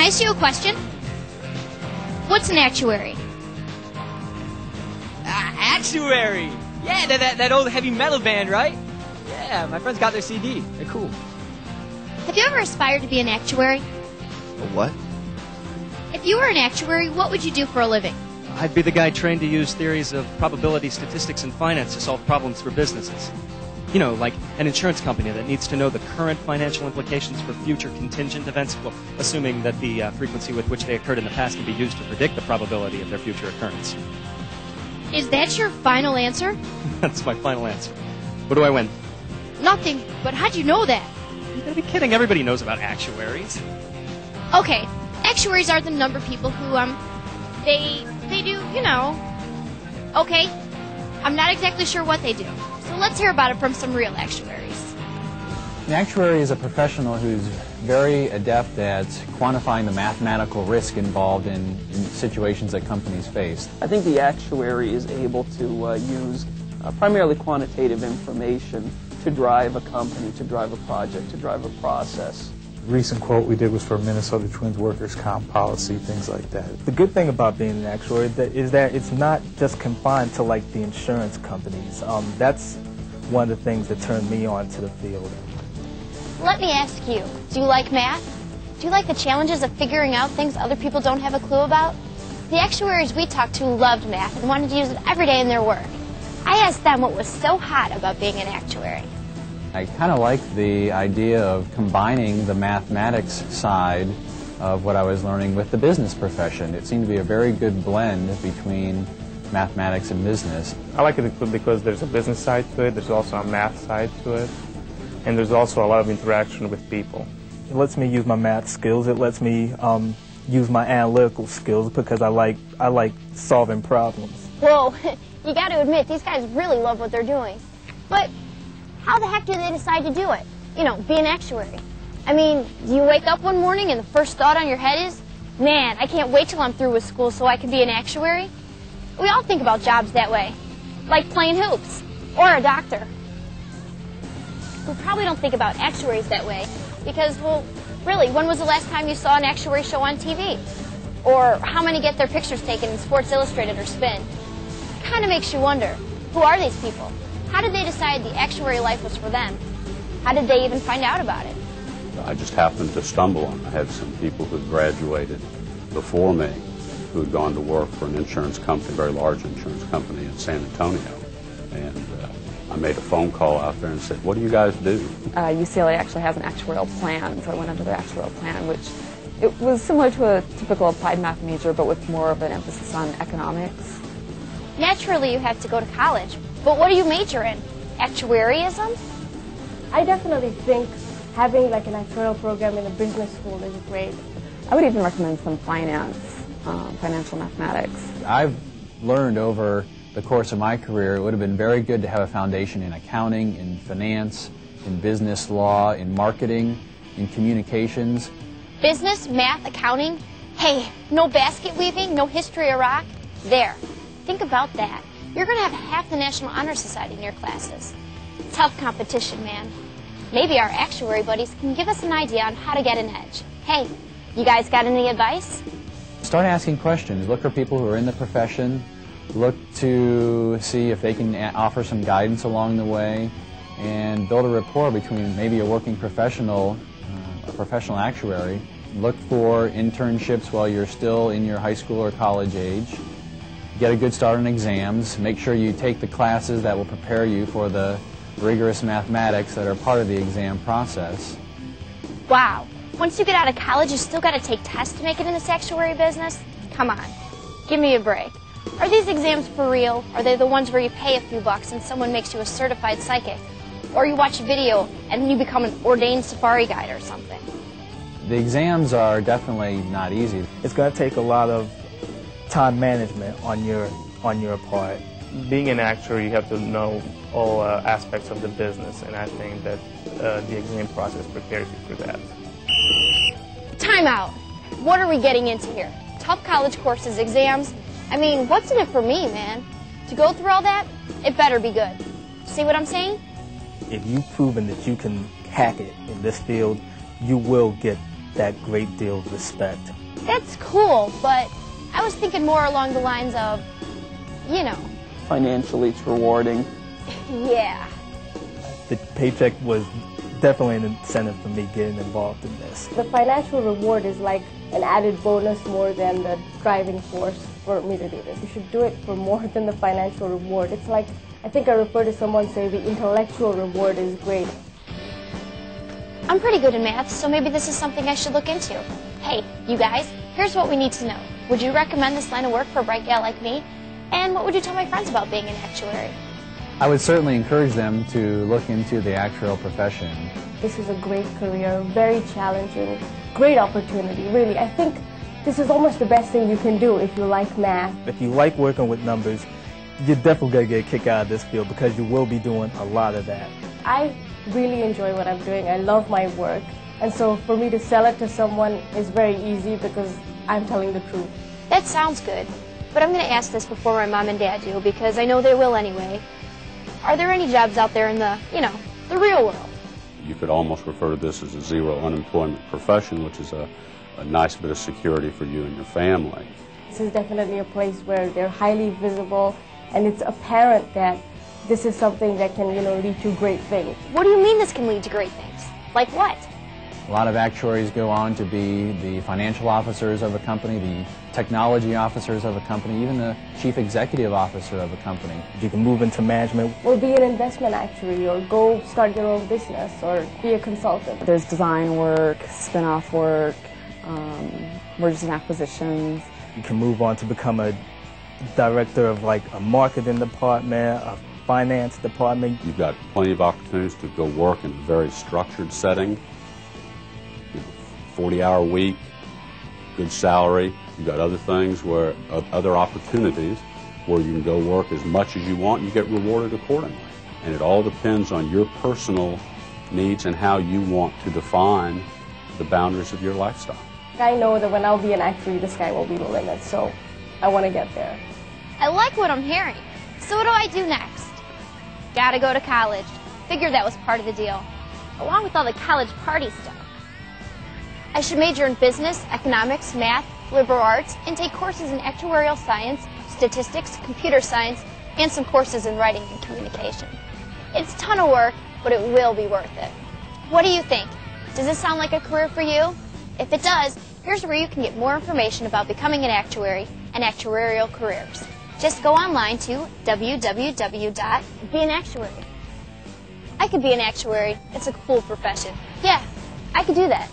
I ask you a question? What's an actuary? Actuary! Yeah, that old heavy metal band, right? Yeah, my friends got their CD. They're cool. Have you ever aspired to be an actuary? A what? If you were an actuary, what would you do for a living? I'd be the guy trained to use theories of probability, statistics, and finance to solve problems for businesses. You know, like an insurance company that needs to know the current financial implications for future contingent events, well, assuming that the frequency with which they occurred in the past can be used to predict the probability of their future occurrence. Is that your final answer? That's my final answer. What do I win? Nothing, but how'd you know that? You gotta be kidding. Everybody knows about actuaries. Okay, actuaries are the number people who, they do, you know. Okay, I'm not exactly sure what they do, so let's hear about it from some real actuaries. An actuary is a professional who's very adept at quantifying the mathematical risk involved in situations that companies face. I think the actuary is able to use primarily quantitative information to drive a company, to drive a project, to drive a process. The recent quote we did was for Minnesota Twins workers' comp policy, things like that. The good thing about being an actuary is that it's not just confined to like the insurance companies. That's one of the things that turned me on to the field. Let me ask you, do you like math? Do you like the challenges of figuring out things other people don't have a clue about? The actuaries we talked to loved math and wanted to use it every day in their work. I asked them what was so hot about being an actuary. I kind of liked the idea of combining the mathematics side of what I was learning with the business profession. It seemed to be a very good blend between mathematics and business. I like it because there's a business side to it, there's also a math side to it, and there's also a lot of interaction with people. It lets me use my math skills. It lets me use my analytical skills because I like solving problems. Whoa, you got to admit, these guys really love what they're doing. But how the heck do they decide to do it? You know, be an actuary. I mean, do you wake up one morning and the first thought on your head is, man, I can't wait till I'm through with school so I can be an actuary? We all think about jobs that way, like playing hoops or a doctor. We probably don't think about actuaries that way because, well, really, when was the last time you saw an actuary show on TV? Or how many get their pictures taken in Sports Illustrated or Spin? It kind of makes you wonder, who are these people? How did they decide the actuary life was for them? How did they even find out about it? I just happened to stumble on it. I had some people who graduated before me who had gone to work for an insurance company, a very large insurance company in San Antonio. And I made a phone call out there and said, what do you guys do? UCLA actually has an actuarial plan, so I went under the actuarial plan, which it was similar to a typical applied math major, but with more of an emphasis on economics. Naturally, you have to go to college. But what do you major in? Actuarianism? I definitely think having like an actuarial program in a business school is great. I would even recommend some finance, financial mathematics. I've learned over the course of my career it would have been very good to have a foundation in accounting, in finance, in business law, in marketing, in communications. Business, math, accounting? Hey, no basket weaving, no history of rock? There. Think about that. You're going to have half the National Honor Society in your classes. Tough competition, man. Maybe our actuary buddies can give us an idea on how to get an edge. Hey, you guys got any advice? Start asking questions. Look for people who are in the profession. Look to see if they can offer some guidance along the way and build a rapport between maybe a working professional, a professional actuary. Look for internships while you're still in your high school or college age. Get a good start on exams. Make sure you take the classes that will prepare you for the rigorous mathematics that are part of the exam process. Wow. Once you get out of college, you still got to take tests to make it in this actuary business? Come on. Give me a break. Are these exams for real? Are they the ones where you pay a few bucks and someone makes you a certified psychic? Or you watch a video and you become an ordained safari guide or something? The exams are definitely not easy. It's going to take a lot of time management on your part. Being an actuary, you have to know all aspects of the business, and I think that the exam process prepares you for that. Time out. What are we getting into here? Tough college courses, exams? I mean, what's in it for me, man? To go through all that, it better be good. See what I'm saying? If you've proven that you can hack it in this field, you will get that great deal of respect. That's cool, but I was thinking more along the lines of, you know. Financially, it's rewarding. Yeah. The paycheck was definitely an incentive for me getting involved in this. The financial reward is like an added bonus more than the driving force for me to do this. You should do it for more than the financial reward. It's like, I think I refer to someone say the intellectual reward is great. I'm pretty good in math, so maybe this is something I should look into. Hey, you guys, here's what we need to know. Would you recommend this line of work for a bright gal like me? And what would you tell my friends about being an actuary? I would certainly encourage them to look into the actuarial profession. This is a great career, very challenging, great opportunity, really. I think this is almost the best thing you can do if you like math. If you like working with numbers, you're definitely going to get a kick out of this field because you will be doing a lot of that. I really enjoy what I'm doing. I love my work. And so for me to sell it to someone is very easy because I'm telling the truth. That sounds good, but I'm going to ask this before my mom and dad do because I know they will anyway. Are there any jobs out there in the, the real world? You could almost refer to this as a zero unemployment profession, which is a nice bit of security for you and your family. This is definitely a place where they're highly visible, and it's apparent that this is something that can, lead to great things. What do you mean this can lead to great things? Like what? A lot of actuaries go on to be the financial officers of a company, the technology officers of a company, even the chief executive officer of a company. You can move into management. Or be an investment actuary, or go start your own business, or be a consultant. There's design work, spin-off work, mergers and acquisitions. You can move on to become a director of like a marketing department, a finance department. You've got plenty of opportunities to go work in a very structured setting. 40-hour week, good salary. You've got other things where, other opportunities where you can go work as much as you want, you get rewarded accordingly. And it all depends on your personal needs and how you want to define the boundaries of your lifestyle. I know that when I'll be an actuary, the sky will be the limit, so I want to get there. I like what I'm hearing. So what do I do next? Gotta go to college. Figured that was part of the deal, along with all the college party stuff. I should major in business, economics, math, liberal arts, and take courses in actuarial science, statistics, computer science, and some courses in writing and communication. It's a ton of work, but it will be worth it. What do you think? Does this sound like a career for you? If it does, here's where you can get more information about becoming an actuary and actuarial careers. Just go online to www.beanactuary. I could be an actuary. It's a cool profession. Yeah, I could do that.